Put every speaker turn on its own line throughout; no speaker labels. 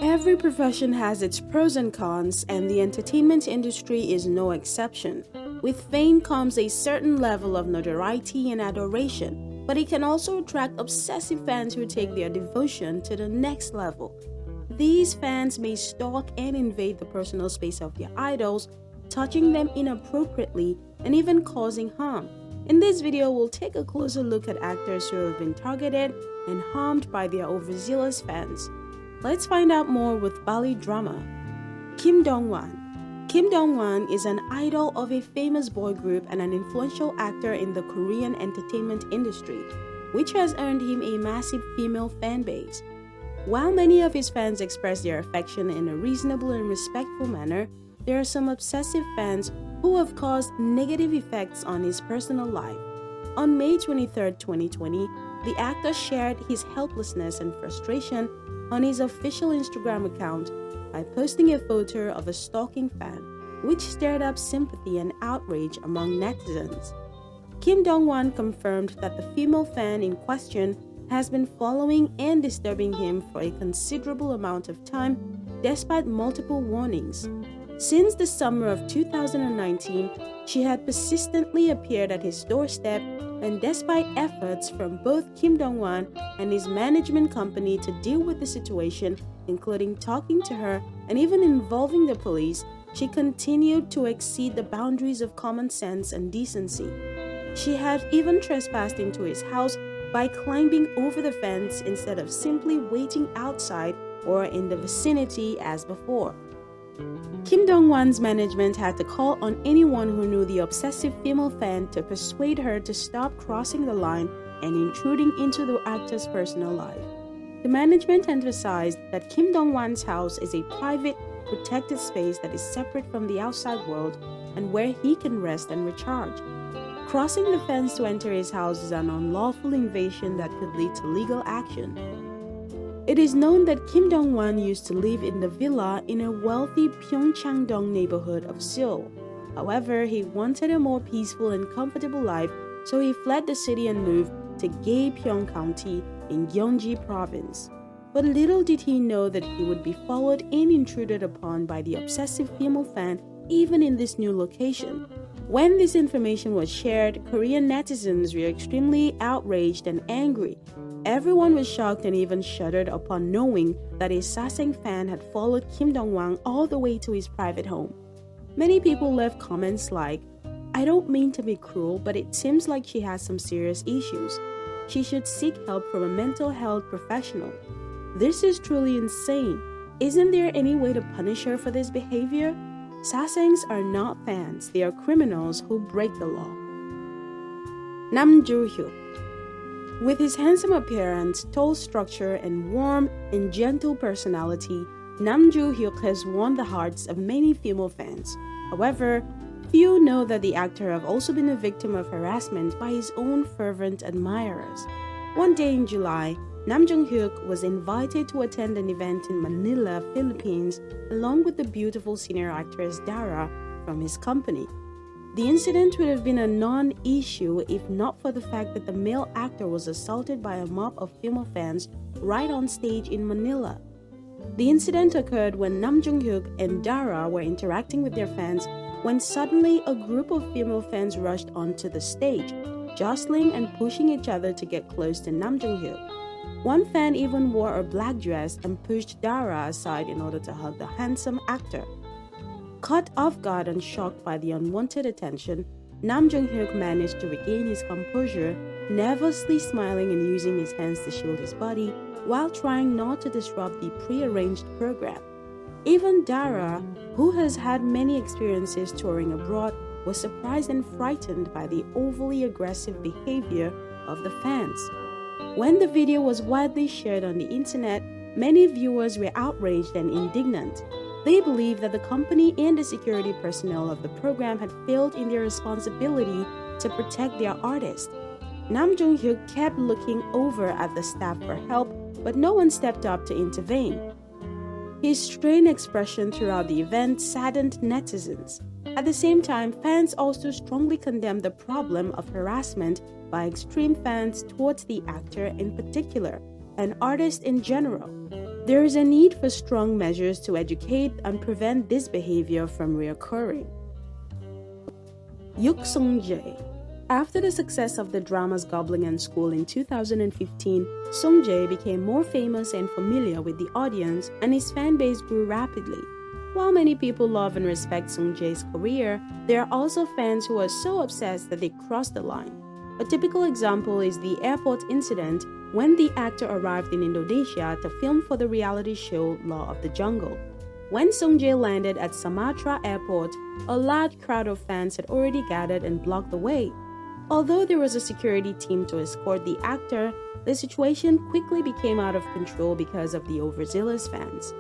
Every profession has its pros and cons, and the entertainment industry is no exception. With fame comes a certain level of notoriety and adoration, but it can also attract obsessive fans who take their devotion to the next level. These fans may stalk and invade the personal space of their idols, touching them inappropriately and even causing harm. In this video, we'll take a closer look at actors who have been targeted and harmed by their overzealous fans. Let's find out more with Bbali Drama. Kim Dongwon. Kim Dongwon is an idol of a famous boy group and an influential actor in the Korean entertainment industry, which has earned him a massive female fan base. While many of his fans express their affection in a reasonable and respectful manner, there are some obsessive fans who have caused negative effects on his personal life. On May 23, 2020, the actor shared his helplessness and frustration on his official Instagram account by posting a photo of a stalking fan, which stirred up sympathy and outrage among netizens. Kim Dongwon confirmed that the female fan in question has been following and disturbing him for a considerable amount of time, despite multiple warnings. Since the summer of 2019, she had persistently appeared at his doorstep, and despite efforts from both Kim Dongwon and his management company to deal with the situation, including talking to her and even involving the police, she continued to exceed the boundaries of common sense and decency. She had even trespassed into his house by climbing over the fence instead of simply waiting outside or in the vicinity as before. Kim Dongwon's management had to call on anyone who knew the obsessive female fan to persuade her to stop crossing the line and intruding into the actor's personal life. The management emphasized that Kim Dongwon's house is a private, protected space that is separate from the outside world and where he can rest and recharge. Crossing the fence to enter his house is an unlawful invasion that could lead to legal action. It is known that Kim Dongwon used to live in the villa in a wealthy Pyeongchang-dong neighborhood of Seoul. However, he wanted a more peaceful and comfortable life, so he fled the city and moved to Gaepyeong County in Gyeonggi Province. But little did he know that he would be followed and intruded upon by the obsessive female fan even in this new location. When this information was shared, Korean netizens were extremely outraged and angry. Everyone was shocked and even shuddered upon knowing that a SASAENG fan had followed Kim Dongwon all the way to his private home. Many people left comments like, "I don't mean to be cruel, but it seems like she has some serious issues. She should seek help from a mental health professional. This is truly insane. Isn't there any way to punish her for this behavior?" SASAENGs are not fans, they are criminals who break the law. Joo Hyun. With his handsome appearance, tall structure, and warm and gentle personality, Joo Hyun has won the hearts of many female fans. However, few know that the actor has also been a victim of harassment by his own fervent admirers. One day in July, Joo Hyun was invited to attend an event in Manila, Philippines, along with the beautiful senior actress Dara from his company. The incident would have been a non-issue if not for the fact that the male actor was assaulted by a mob of female fans right on stage in Manila. The incident occurred when Joo Hyun and Dara were interacting with their fans when suddenly a group of female fans rushed onto the stage, jostling and pushing each other to get close to Joo Hyun. One fan even wore a black dress and pushed Dara aside in order to hug the handsome actor. Caught off guard and shocked by the unwanted attention, Joo Hyun managed to regain his composure, nervously smiling and using his hands to shield his body while trying not to disrupt the pre-arranged program. Even Dara, who has had many experiences touring abroad, was surprised and frightened by the overly aggressive behavior of the fans. When the video was widely shared on the internet, many viewers were outraged and indignant. They believed that the company and the security personnel of the program had failed in their responsibility to protect their artist. Joo Hyun kept looking over at the staff for help, but no one stepped up to intervene. His strained expression throughout the event saddened netizens. At the same time, fans also strongly condemned the problem of harassment by extreme fans towards the actor in particular, and artists in general. There is a need for strong measures to educate and prevent this behavior from reoccurring. Yoo Jung. After the success of the dramas Goblin and School in 2015, Sung-jae became more famous and familiar with the audience, and his fan base grew rapidly. While many people love and respect Sung-jae's career, there are also fans who are so obsessed that they cross the line. A typical example is the airport incident when the actor arrived in Indonesia to film for the reality show Law of the Jungle. When Sung-jae landed at Sumatra Airport, a large crowd of fans had already gathered and blocked the way. Although there was a security team to escort the actor, the situation quickly became out of control because of the overzealous fans.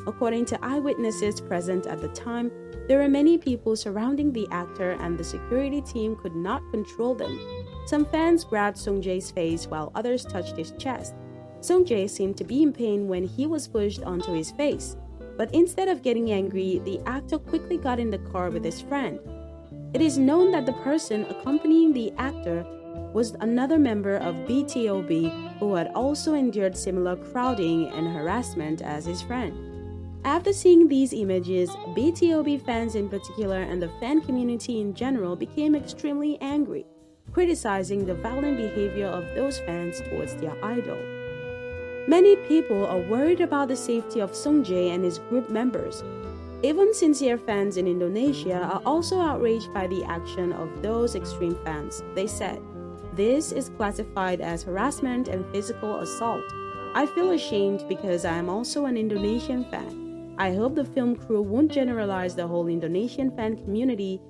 According to eyewitnesses present at the time, there were many people surrounding the actor and the security team could not control them. Some fans grabbed Sung-jae's face while others touched his chest. Sung-jae seemed to be in pain when he was pushed onto his face. But instead of getting angry, the actor quickly got in the car with his friend. It is known that the person accompanying the actor was another member of BTOB who had also endured similar crowding and harassment as his friend. After seeing these images, BTOB fans in particular and the fan community in general became extremely angry, criticizing the violent behavior of those fans towards their idol. Many people are worried about the safety of Sung-jae and his group members. Even sincere fans in Indonesia are also outraged by the action of those extreme fans. They said, "This is classified as harassment and physical assault. I feel ashamed because I am also an Indonesian fan. I hope the film crew won't generalize the whole Indonesian fan community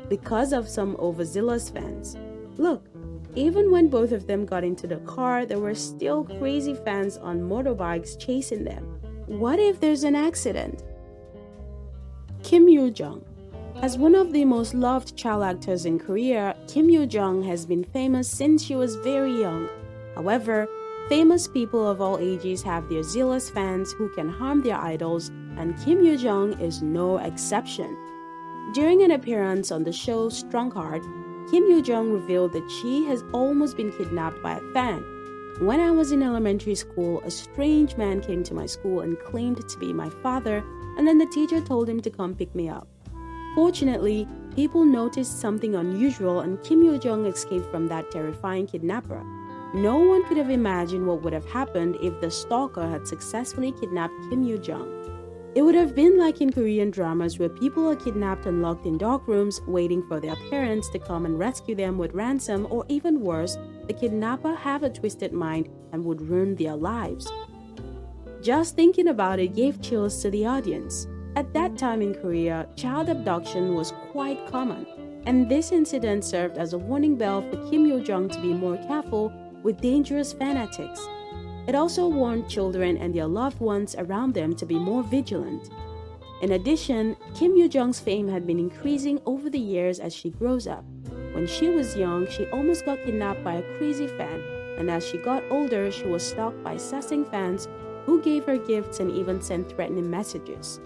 because of some overzealous fans. Look, even when both of them got into the car, there were still crazy fans on motorbikes chasing them. What if there's an accident?" Yoo Jung. As one of the most loved child actors in Korea, Yoo Jung has been famous since she was very young. However, famous people of all ages have their zealous fans who can harm their idols, and Yoo Jung is no exception. During an appearance on the show Strong Heart, Yoo Jung revealed that she has almost been kidnapped by a fan. "When I was in elementary school, a strange man came to my school and claimed to be my father, and then the teacher told him to come pick me up. Fortunately, people noticed something unusual and Yoo Jung escaped from that terrifying kidnapper. No one could have imagined what would have happened if the stalker had successfully kidnapped Yoo Jung. It would have been like in Korean dramas where people are kidnapped and locked in dark rooms waiting for their parents to come and rescue them with ransom, or even worse, the kidnapper have a twisted mind and would ruin their lives." Just thinking about it gave chills to the audience. At that time in Korea, child abduction was quite common, and this incident served as a warning bell for Yoo Jung to be more careful with dangerous fanatics. It also warned children and their loved ones around them to be more vigilant. In addition, Yoo Jung's fame had been increasing over the years as she grows up. When she was young, she almost got kidnapped by a crazy fan, and as she got older, she was stalked by SASAENG fans who gave her gifts and even sent threatening messages.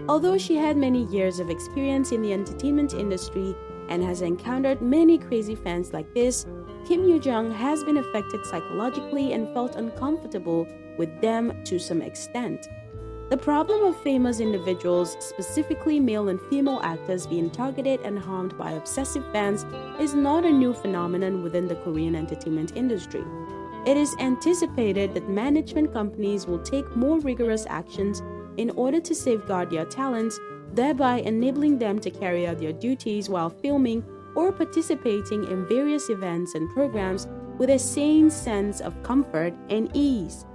Although she had many years of experience in the entertainment industry and has encountered many crazy fans like this, Yoo Jung has been affected psychologically and felt uncomfortable with them to some extent. The problem of famous individuals, specifically male and female actors, being targeted and harmed by obsessive fans is not a new phenomenon within the Korean entertainment industry. It is anticipated that management companies will take more rigorous actions in order to safeguard their talents, thereby enabling them to carry out their duties while filming or participating in various events and programs with a sane sense of comfort and ease.